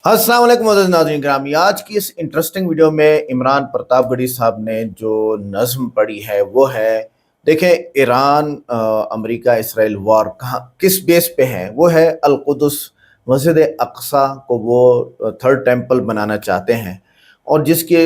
अस्सलाम वालेकुम मोअज़्ज़ज़ नाज़रीन ग्रामी। आज की इस इंटरेस्टिंग वीडियो में इमरान प्रतापगढ़ी साहब ने जो नज़्म पढ़ी है वो है, देखें ईरान अमेरिका इसराइल वॉर कहाँ किस बेस पे है। वो है अल-कुद्स, मस्जिद अक्सा को वो थर्ड टेंपल बनाना चाहते हैं और जिसकी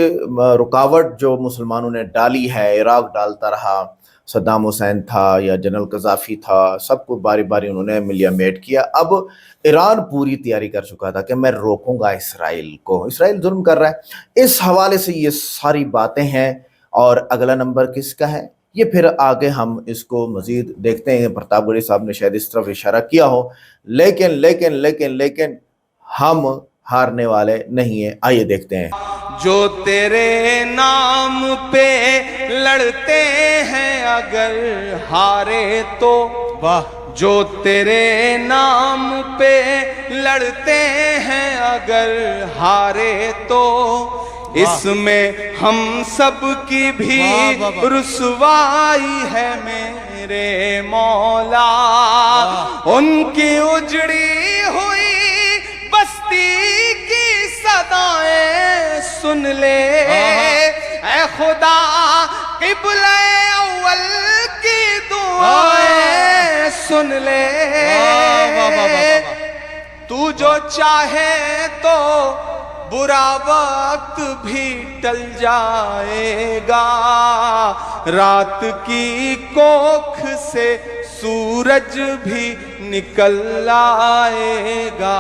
रुकावट जो मुसलमानों ने डाली है, इराक डालता रहा, सद्दाम हुसैन था या जनरल कज़ाफ़ी था, सबको बारी बारी उन्होंने मिलियामेट किया। अब ईरान पूरी तैयारी कर चुका था कि मैं रोकूंगा इसराइल को, इसराइल जुल्म कर रहा है। इस हवाले से ये सारी बातें हैं और अगला नंबर किसका है ये फिर आगे हम इसको मजीद देखते हैं। प्रतापगढ़ी साहब ने शायद इस तरफ इशारा किया हो, लेकिन लेकिन लेकिन लेकिन हम हारने वाले नहीं है। आइए देखते हैं। जो तेरे नाम पे लड़ते हैं अगर हारे तो वाह, जो तेरे नाम पे लड़ते हैं अगर हारे तो इसमें हम सब की भी रुसवाई है मेरे मौला। उनकी उजड़ी हुई बस्ती की सदाएं सुन ले ऐ खुदा, क़िबला अव्वल की दुआएं सुन ले। तू जो चाहे तो बुरा वक्त भी टल जाएगा, रात की कोख से सूरज भी निकल आएगा।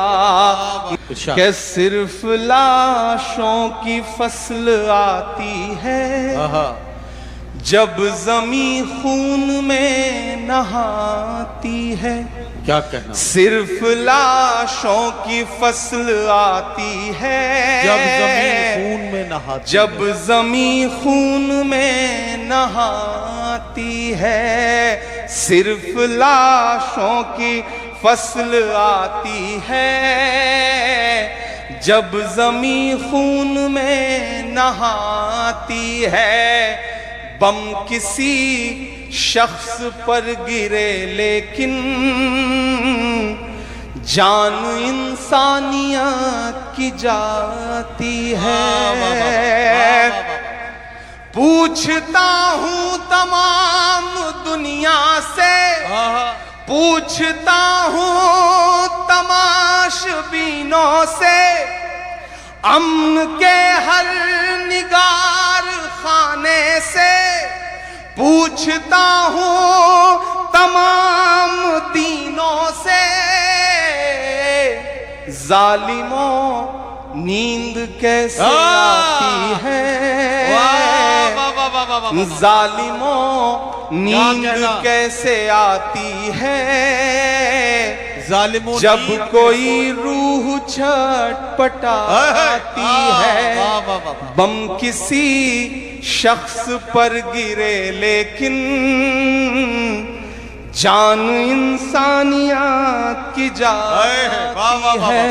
कि सिर्फ लाशों की फसल आती है जब जमी खून में नहाती है। क्या कहना, सिर्फ लाशों की फसल आती है जब जमीन खून में नहाती, जब जमी खून में नहाती है। सिर्फ लाशों की फसल आती है जब जमी खून में नहाती है। बम किसी शख्स पर गिरे लेकिन जान इंसानियत की जाती है। पूछता हूँ तमाम दुनिया से, पूछता हूँ तमाशबीनों से, अमन के हर निगार खाने से पूछता हूँ तमाम दीनों से, जालिमों नींद कैसे आती है, जालिमों नींद कैसे आती है। जब कोई रूह छटपटाती है। बम किसी शख्स पर गिरे लेकिन जान इंसानियत की जाती है।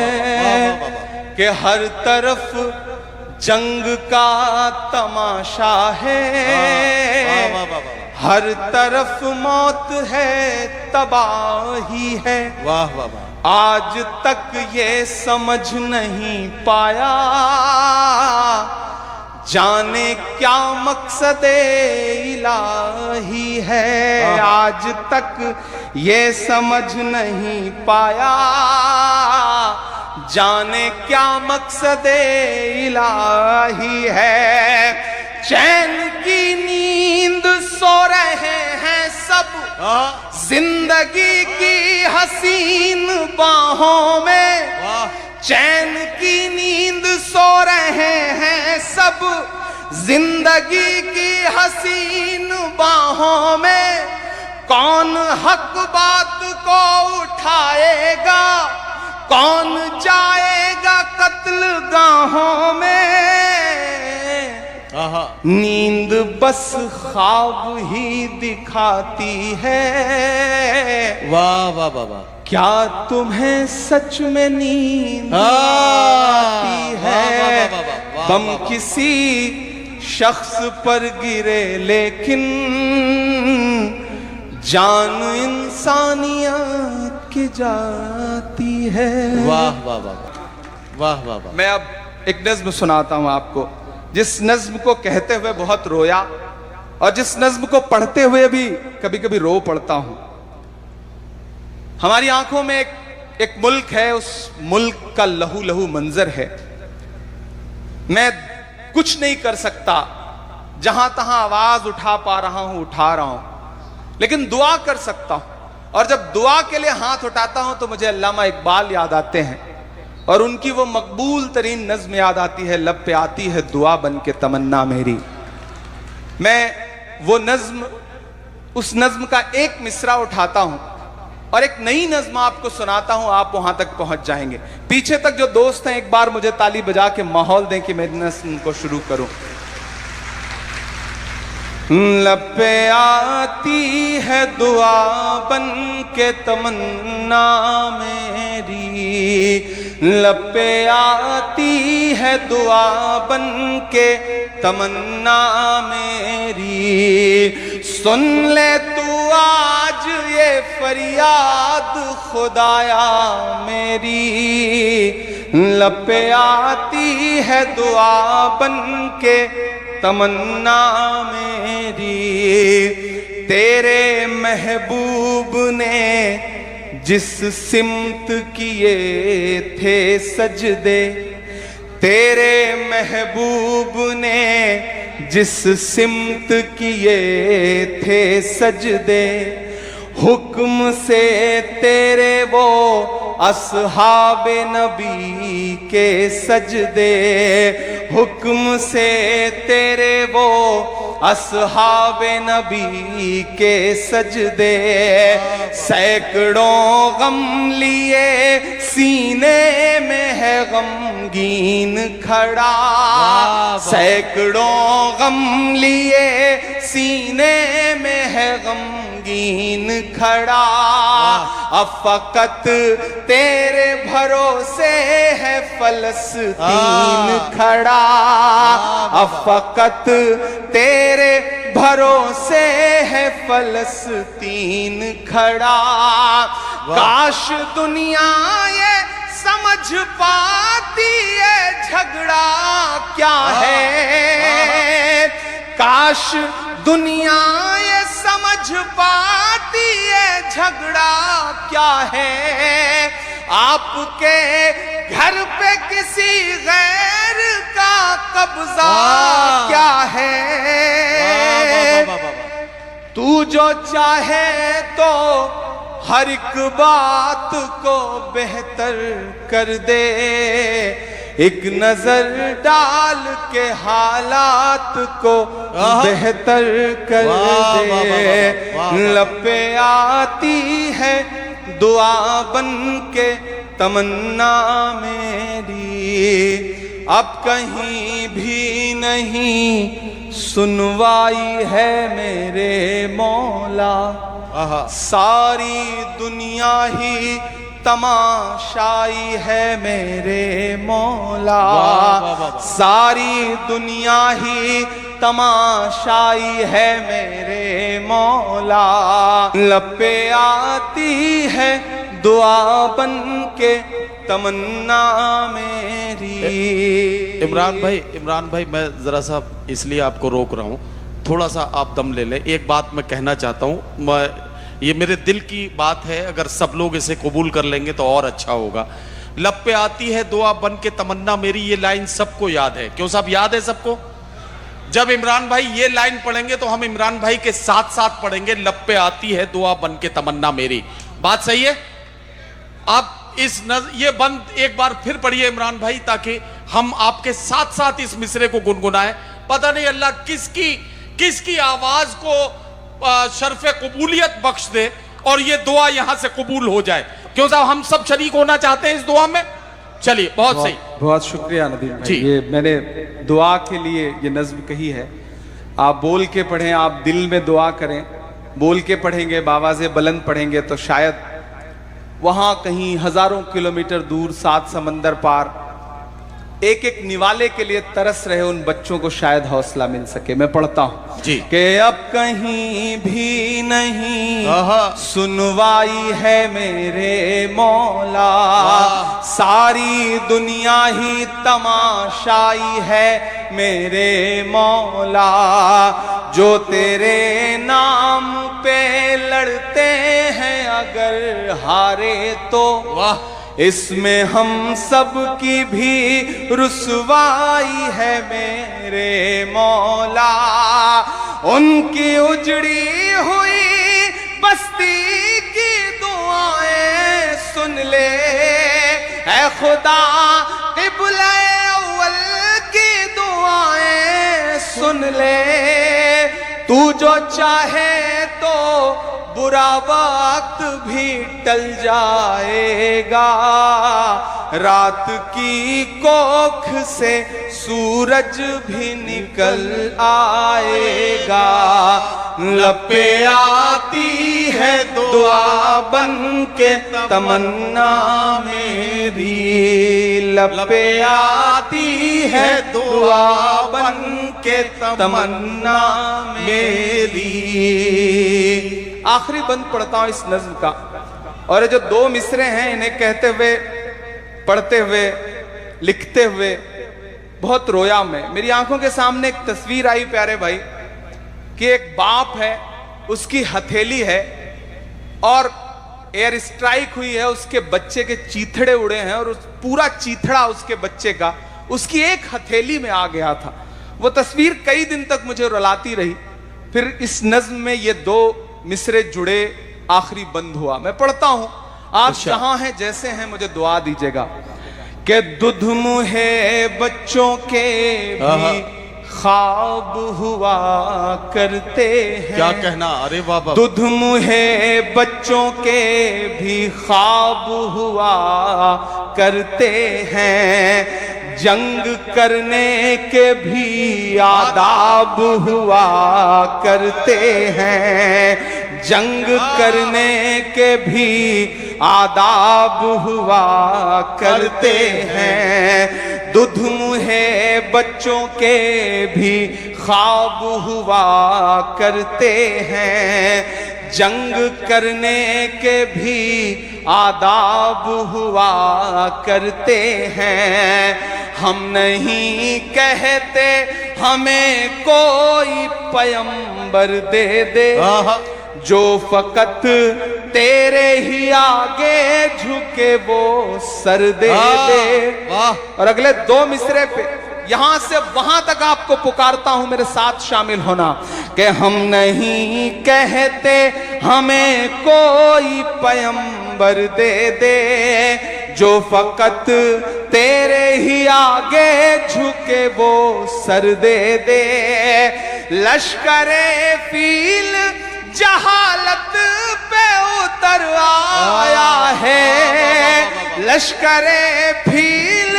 कि हर तरफ जंग का तमाशा है, हर तरफ मौत है, तबाही है। वाह वाह वाह। आज तक ये समझ नहीं पाया जाने क्या मकसद इलाही है। आज तक ये समझ नहीं पाया जाने क्या मकसद इलाही है। चैन की नींद सो रहे हैं सब, जिंदगी की हसीन बाहों में। चैन की नींद सो रहे हैं सब, जिंदगी की हसीन बाहों में। कौन हक बात को उठाएगा, कौन जाएगा कत्ल गाहों में। नींद बस ख्वाब ही दिखाती है। वाह वाह वाह वाह। क्या तुम्हें सच में नींद आती है। बम किसी शख्स पर गिरे लेकिन जान इंसानियत की जाती है। वाह वाह वाह वाह वाह वाह। मैं अब एक नज्म सुनाता हूं आपको, जिस नज्म को कहते हुए बहुत रोया और जिस नज्म को पढ़ते हुए भी कभी कभी रो पड़ता हूं। हमारी आंखों में एक मुल्क है, उस मुल्क का लहू लहू मंजर है। मैं कुछ नहीं कर सकता, जहां तहां आवाज उठा पा रहा हूं उठा रहा हूं, लेकिन दुआ कर सकता हूं। और जब दुआ के लिए हाथ उठाता हूं तो मुझे अल्लामा इकबाल याद आते हैं और उनकी वो मकबूल तरीन नज्म याद आती है, लब पे आती है दुआ बन के तमन्ना मेरी। मैं वो नज्म, उस नज्म का एक मिसरा उठाता हूं और एक नई नज्म आपको सुनाता हूं, आप वहां तक पहुंच जाएंगे। पीछे तक जो दोस्त हैं एक बार मुझे ताली बजा के माहौल दें कि मैं नज्म को शुरू करूं। लब पे आती है दुआ बन के तमन्ना मेरी, लब पे आती है दुआ बन के तमन्ना मेरी। सुन ले तू आज ये फरियाद खुदाया मेरी, लब पे आती है दुआ बन के तमन्ना मेरी। तेरे महबूब ने जिस सिमत किए थे सजदे, तेरे महबूब ने जिस सिमत किए थे सजदे, हुक्म से तेरे वो असहाबे नबी के सजदे, हुक्म से तेरे वो असहाबे नबी के सजदे। सैकड़ों गम लिए सीने में है गमगीन खड़ा, सैकड़ों गम लिए सीने में है गमगीन खड़ा। अब फकत तेरे भरोसे है फलस्तीन खड़ा, अब फकत तेरे भरोसे है फलस्तीन खड़ा। काश दुनिया ये समझ पाती है झगड़ा क्या है, काश दुनिया ये समझ पाती है झगड़ा क्या है। आपके घर पे किसी गैर का कब्जा क्या है। तू जो चाहे तो हर एक बात को बेहतर कर दे, एक नजर डाल के हालात को बेहतर कर दे। लब पे आती है दुआ बन के तमन्ना मेरी, अब कहीं भी नहीं सुनवाई है मेरे मौला। सारी दुनिया ही तमाशाई है मेरे मौला, सारी दुनिया ही तमाशाई है मेरे मौला। लब पे आती है दुआ बन के तमन्ना मेरी। इमरान भाई मैं जरा सा इसलिए आपको रोक रहा हूँ, थोड़ा सा आप दम ले लें। एक बात मैं कहना चाहता हूँ, ये मेरे दिल की बात है, अगर सब लोग इसे कबूल कर लेंगे तो और अच्छा होगा। लब पे आती है दुआ बन के तमन्ना मेरी, ये लाइन सबको याद है। क्यों साहब, याद है सबको? जब इमरान भाई ये लाइन पढ़ेंगे तो हम इमरान भाई के साथ साथ पढ़ेंगे, लब पे आती है दुआ बन के तमन्ना मेरी। बात सही है? आप ये बंद एक बार फिर पढ़िए इमरान भाई, ताकि हम आपके साथ साथ इस मिसरे को गुनगुनाएं। पता नहीं अल्लाह किसकी आवाज को शर्फ कबूलियत बख्श दे और ये दुआ यहां से कबूल हो जाए। क्यों साहब, हम सब शरीक होना चाहते हैं इस दुआ में। चलिए, बहुत सही, बहुत शुक्रिया नदीम भाई। ये मैंने दुआ के लिए ये नज्म कही है, आप बोल के पढ़ें, आप दिल में दुआ करें। बोल के पढ़ेंगे, बावाज़े बुलंद पढ़ेंगे तो शायद वहां कहीं हजारों किलोमीटर दूर, सात समंदर पार, ایک ایک نوالے کے لیے ترس رہے ان بچوں کو شاید حوصلہ مل سکے. میں پڑھتا ہوں جی. کہ اب کہیں بھی نہیں سنوائی ہے میرے مولا, ساری دنیا ہی تماشائی ہے میرے مولا, جو تیرے نام پہ لڑتے ہیں اگر ہارے تو اس میں ہم سب کی بھی رسوائی ہے میرے مولا. ان کی اجڑی ہوئی بستی کی دعائیں سن لے اے خدا, قبلہ اول کی دعائیں سن لے, تو جو چاہے تو برا وقت بھی ٹل جائے گا, رات کی کوکھ سے سورج بھی نکل آئے گا. لب پہ آتی ہے دعا بن کے تمنا میری, لب پہ آتی ہے دعا بن کے تمنا میری. آخری بند پڑھتا ہوں اس نظم کا, اور یہ جو دو مصرے ہیں انہیں کہتے ہوئے, پڑھتے ہوئے, لکھتے ہوئے بہت رویا میں. میری آنکھوں کے سامنے ایک تصویر آئی پیارے بھائی, کہ ایک باپ ہے, اس کی ہتھیلی ہے اور ایئر اسٹرائک ہوئی ہے, اس کے بچے کے چیتھڑے اڑے ہیں اور پورا چیتھڑا اس کے بچے کا اس کی ایک ہتھیلی میں آ گیا تھا. وہ تصویر کئی دن تک مجھے رلاتی رہی. پھر اس نظم میں یہ دو مصرے جڑے, آخری بند ہوا. میں پڑھتا ہوں, آپ جہاں ہیں جیسے ہیں مجھے دعا دیجیے گا. کہ دودھ منہ بچوں کے بھی خواب ہوا کرتے ہیں. کیا کہنا, ارے بابا. دودھ منہ بچوں کے بھی خواب ہوا کرتے ہیں, جنگ کرنے کے بھی آداب ہوا کرتے ہیں, جنگ کرنے کے بھی آداب ہوا کرتے ہیں. دودھ منہ بچوں کے بھی خواب ہوا کرتے ہیں, جنگ کرنے کے بھی آداب ہوا کرتے ہیں. ہم نہیں کہتے ہمیں کوئی پیغمبر دے دے, جو فقط تیرے ہی آگے جھکے وہ سر دے دے. اور اگلے دو مصرے پہ یہاں سے وہاں تک آپ کو پکارتا ہوں میرے ساتھ شامل ہونا. کہ ہم نہیں کہتے ہمیں کوئی پیغمبر دے دے, جو فقط تیرے ہی آگے جھکے وہ سر دے دے. لشکر فیل جہالت پہ اتر آیا ہے, لشکر فیل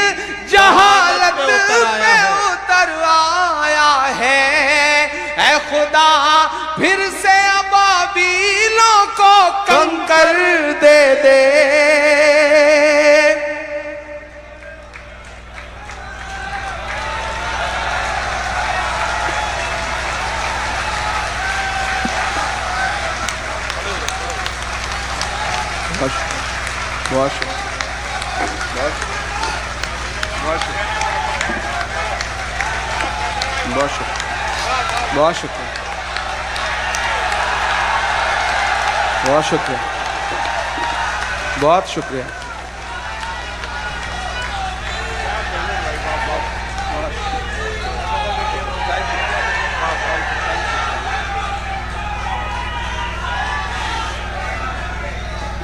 جہالت پہ اتر آیا ہے. اے خدا پھر سے ابابیلوں کو کنکر دے دے. بہت شکریہ, بہت شکریہ, بہت شکریہ, بہت شکریہ.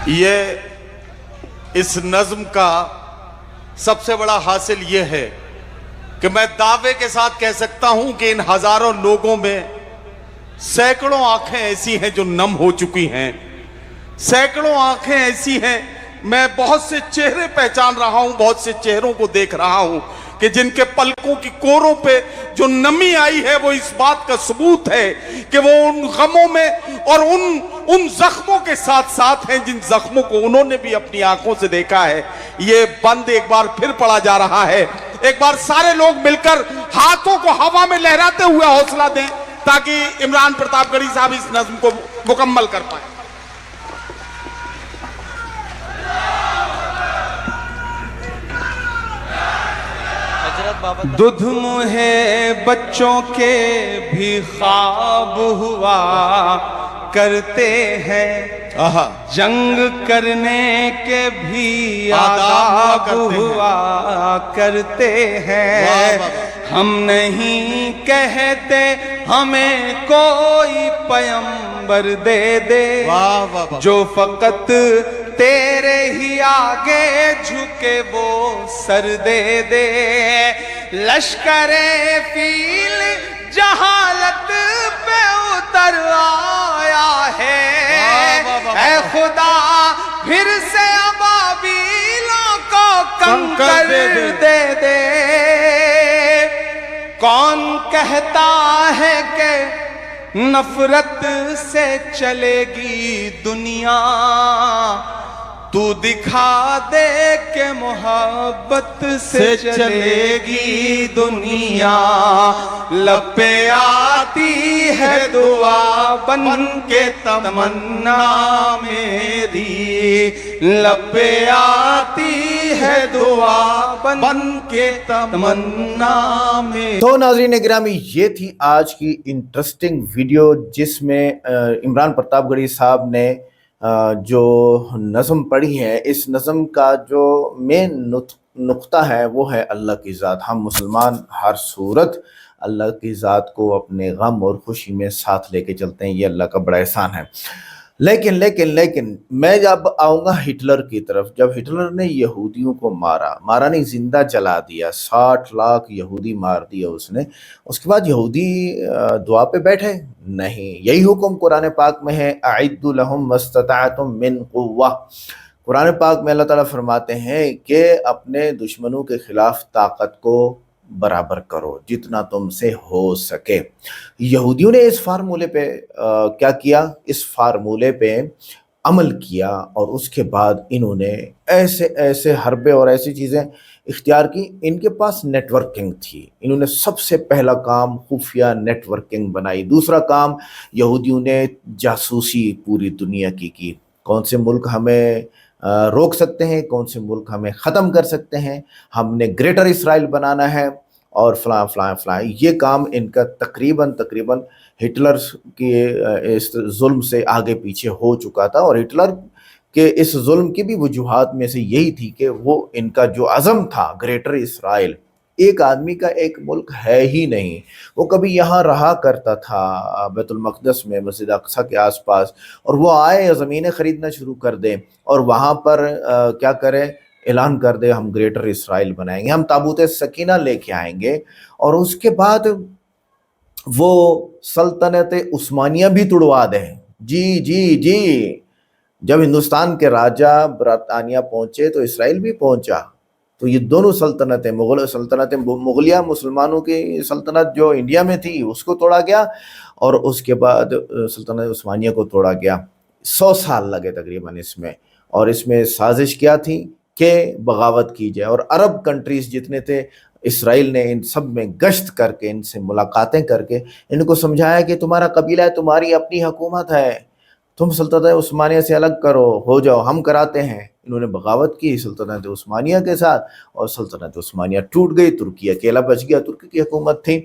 یہ اس نظم کا سب سے بڑا حاصل یہ ہے کہ میں دعوے کے ساتھ کہہ سکتا ہوں کہ ان ہزاروں لوگوں میں سینکڑوں آنکھیں ایسی ہیں جو نم ہو چکی ہیں, سینکڑوں آنکھیں ایسی ہیں, میں بہت سے چہرے پہچان رہا ہوں, بہت سے چہروں کو دیکھ رہا ہوں کہ جن کے پلکوں کی کوروں پہ جو نمی آئی ہے وہ اس بات کا ثبوت ہے کہ وہ ان غموں میں اور ان زخموں کے ساتھ ساتھ ہیں جن زخموں کو انہوں نے بھی اپنی آنکھوں سے دیکھا ہے. یہ بند ایک بار پھر پڑھا جا رہا ہے ایک بار سارے لوگ مل کر ہاتھوں کو ہوا میں لہراتے ہوئے حوصلہ دیں تاکہ عمران پرتاپ گڑھی صاحب اس نظم کو مکمل کر پائیں. دودھ مجھے بچوں کے بھی خواب ہوا کرتے ہیں, جنگ کرنے کے بھی آداب ہوا کرتے ہیں. ہم نہیں کہتے ہمیں کوئی پیغمبر دے دے, جو فقط تیرے ہی آگے جھکے وہ سر دے دے. لشکر فیل جہالت پہ اتر آیا ہے, اے خدا پھر سے ابابیلوں کو کنکر دے دے. کون کہتا ہے کہ نفرت سے چلے گی دنیا, تو دکھا دے کہ محبت سے چلے گی دنیا. لب پہ آتی ہے دعا بن کے تمنا میری, لب پہ آتی ہے دعا بن کے تمنا میری. تو ناظرین گرامی, یہ تھی آج کی انٹرسٹنگ ویڈیو جس میں عمران پرتاپ گڑھی صاحب نے جو نظم پڑھی ہے. اس نظم کا جو مین نقطہ ہے وہ ہے اللہ کی ذات. ہم مسلمان ہر صورت اللہ کی ذات کو اپنے غم اور خوشی میں ساتھ لے کے چلتے ہیں, یہ اللہ کا بڑا احسان ہے. لیکن میں جب آؤں گا ہٹلر کی طرف, جب ہٹلر نے یہودیوں کو مارا نہیں, زندہ جلا دیا, 60 لاکھ یہودی مار دیا اس نے, اس کے بعد یہودی دعا پہ بیٹھے نہیں. یہی حکم قرآن پاک میں ہے, اعدوا لهم ما استطعتم من قوة. قرآن پاک میں اللہ تعالیٰ فرماتے ہیں کہ اپنے دشمنوں کے خلاف طاقت کو برابر کرو جتنا تم سے ہو سکے. یہودیوں نے اس فارمولے پہ کیا کیا, اس فارمولے پہ عمل کیا, اور اس کے بعد انہوں نے ایسے حربے اور ایسی چیزیں اختیار کی. ان کے پاس نیٹ ورکنگ تھی, انہوں نے سب سے پہلا کام خفیہ نیٹ ورکنگ بنائی. دوسرا کام یہودیوں نے جاسوسی پوری دنیا کی. کون سے ملک ہمیں روک سکتے ہیں, کون سے ملک ہمیں ختم کر سکتے ہیں, ہم نے گریٹر اسرائیل بنانا ہے, اور فلاں. یہ کام ان کا تقریباً ہٹلر کے اس ظلم سے آگے پیچھے ہو چکا تھا. اور ہٹلر کے اس ظلم کی بھی وجوہات میں سے یہی تھی کہ وہ ان کا جو عزم تھا گریٹر اسرائیل, ایک آدمی کا ایک ملک ہے ہی نہیں. وہ کبھی یہاں رہا کرتا تھا بیت المقدس میں, مسجد اقصی کے آس پاس, اور وہ آئے زمینیں خریدنا شروع کر دیں اور وہاں پر کیا کرے, اعلان کر دے ہم گریٹر اسرائیل بنائیں گے, ہم تابوت سکینہ لے کے آئیں گے. اور اس کے بعد وہ سلطنت عثمانیہ بھی توڑوا دیں. جی جب ہندوستان کے راجہ برطانیہ پہنچے تو اسرائیل بھی پہنچا. تو یہ دونوں سلطنتیں, سلطنت مغلیہ مسلمانوں کی سلطنت جو انڈیا میں تھی اس کو توڑا گیا, اور اس کے بعد سلطنت عثمانیہ کو توڑا گیا. 100 سال لگے تقریباً اس میں. اور اس میں سازش کیا تھی کہ بغاوت کی جائے, اور عرب کنٹریز جتنے تھے اسرائیل نے ان سب میں گشت کر کے, ان سے ملاقاتیں کر کے ان کو سمجھایا کہ تمہارا قبیلہ ہے, تمہاری اپنی حکومت ہے, تم سلطنت عثمانیہ سے الگ ہو جاؤ, ہم کراتے ہیں. انہوں نے بغاوت کی سلطنت عثمانیہ کے ساتھ, اور سلطنت عثمانیہ ٹوٹ گئی, ترکی اکیلا بچ گیا. ترکی کی حکومت تھی.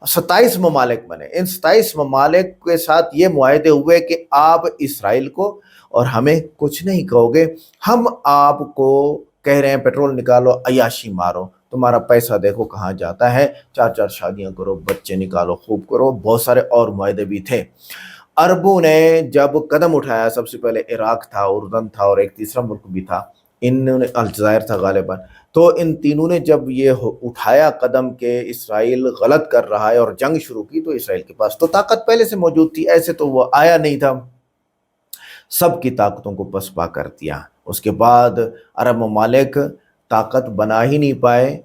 27 ممالک بنے. ان 27 ممالک کے ساتھ یہ معاہدے ہوئے کہ آپ اسرائیل کو اور ہمیں کچھ نہیں کہو گے, ہم آپ کو کہہ رہے ہیں پیٹرول نکالو, عیاشی مارو, تمہارا پیسہ دیکھو کہاں جاتا ہے, 4 شادیاں کرو, بچے نکالو, خوب کرو. بہت سارے اور معاہدے بھی تھے. عربوں نے جب قدم اٹھایا, سب سے پہلے عراق تھا, اردن تھا, اور ایک تیسرا ملک بھی تھا, انہوں نے الجزائر تھا غالباً. تو ان تینوں نے جب یہ اٹھایا قدم کہ اسرائیل غلط کر رہا ہے اور جنگ شروع کی, تو اسرائیل کے پاس تو طاقت پہلے سے موجود تھی, ایسے تو وہ آیا نہیں تھا. سب کی طاقتوں کو پسپا کر دیا. اس کے بعد عرب ممالک طاقت بنا ہی نہیں پائے.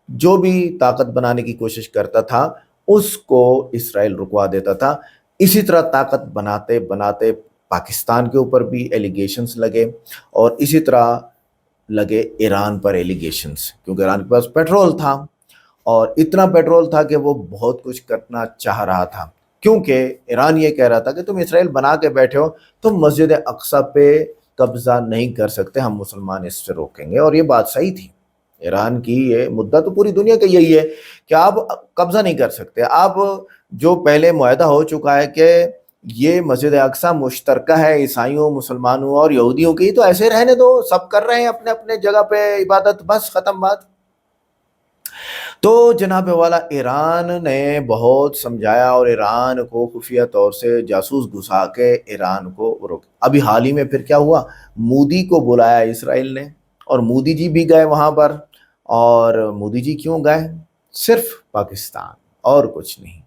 جو بھی طاقت بنانے کی کوشش کرتا تھا اس کو اسرائیل رکوا دیتا تھا. اسی طرح طاقت بناتے پاکستان کے اوپر بھی ایلیگیشنز لگے, اور اسی طرح लगे ईरान पर एलिगेशंस, क्योंकि ईरान के पास पेट्रोल था और इतना पेट्रोल था कि वो बहुत कुछ करना चाह रहा था, क्योंकि ईरान ये कह रहा था कि तुम इसराइल बना के बैठे हो, तुम मस्जिद अक्सा पे कब्जा नहीं कर सकते, हम मुसलमान इससे रोकेंगे। और ये बात सही थी। ईरान की ये मुद्दा तो पूरी दुनिया का यही है कि आप कब्जा नहीं कर सकते। आप जो पहले मुआहदा हो चुका है कि ये मस्जिद अक्सा मुश्तरका है ईसाइयों, मुसलमानों और यहूदियों की, तो ऐसे रहने दो, सब कर रहे हैं अपने अपने जगह पे इबादत, बस खत्म बात। तो जनाब वाला ईरान ने बहुत समझाया और ईरान को खुफिया तौर से जासूस घुसा के ईरान को रोक। अभी हाल ही में फिर क्या हुआ, मोदी को बुलाया इसराइल ने और मोदी जी भी गए वहाँ पर। और मोदी जी क्यों गए? सिर्फ पाकिस्तान और कुछ नहीं,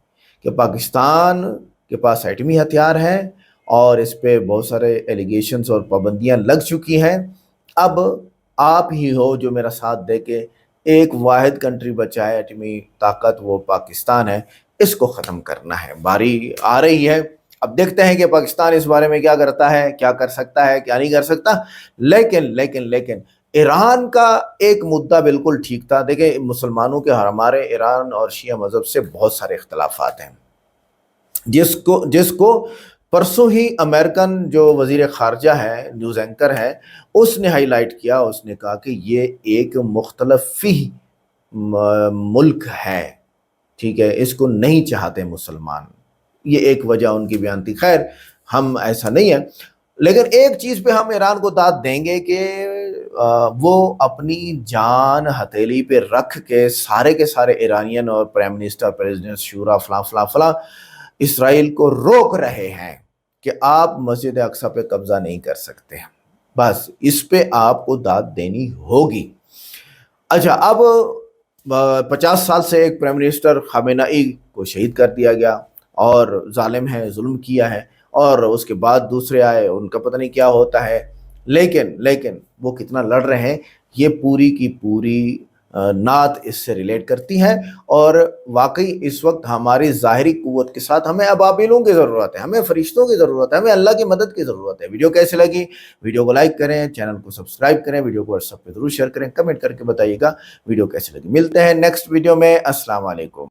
कि पाकिस्तान के पास एटमी हथियार हैं और इस पे बहुत सारे एलिगेशंस और पाबंदियां लग चुकी हैं। अब आप ही हो जो मेरा साथ दे के एक वाहिद कंट्री बचा है एटमी ताकत, वो पाकिस्तान है, इसको ख़त्म करना है। बारी आ रही है, अब देखते हैं कि पाकिस्तान इस बारे में क्या करता है, क्या कर सकता है, क्या नहीं कर सकता। लेकिन ईरान का एक मुद्दा बिल्कुल ठीक था। देखिए, मुसलमानों के हमारे ईरान और शिया मज़हब से बहुत सारे इख्तलाफात हैं, जिसको परसों ही अमेरिकन जो वजीर खारजा है, न्यूज़ एंकर है, उसने हाईलाइट किया। उसने कहा कि ये एक मुख्तलफी मुल्क है, ठीक है, इसको नहीं चाहते मुसलमान। ये एक वजह उनकी बयान थी। खैर, हम ऐसा नहीं है, लेकिन एक चीज़ पे हम ईरान को दाद देंगे कि वो अपनी जान हथेली पे रख के सारे ईरानियन और प्राइम मिनिस्टर, प्रेसिडेंट, शूरा, फला इसराइल को रोक रहे हैं कि आप मस्जिद अक्सा पे कब्जा नहीं कर सकते। बस इस पे आपको दाद देनी होगी। अच्छा, अब 50 साल से एक प्राइम मिनिस्टर खमेनी को शहीद कर दिया गया और जालिम है, जुल्म किया है, और उसके बाद दूसरे आए, उनका पता नहीं क्या होता है। लेकिन वो कितना लड़ रहे हैं, ये पूरी की पूरी नात इससे रिलेट करती है। और वाकई इस वक्त हमारी ज़ाहिरी क़ुव्वत के साथ हमें अबाबिलों की ज़रूरत है, हमें फरिश्तों की ज़रूरत है, हमें अल्लाह की मदद की ज़रूरत है। वीडियो कैसे लगी? वीडियो को लाइक करें, चैनल को सब्सक्राइब करें, वीडियो को व्हाट्सएप पे ज़रूर शेयर करें, कमेंट करके बताइएगा वीडियो कैसे लगी। मिलते हैं नेक्स्ट वीडियो में। अस्सलाम वालेकुम।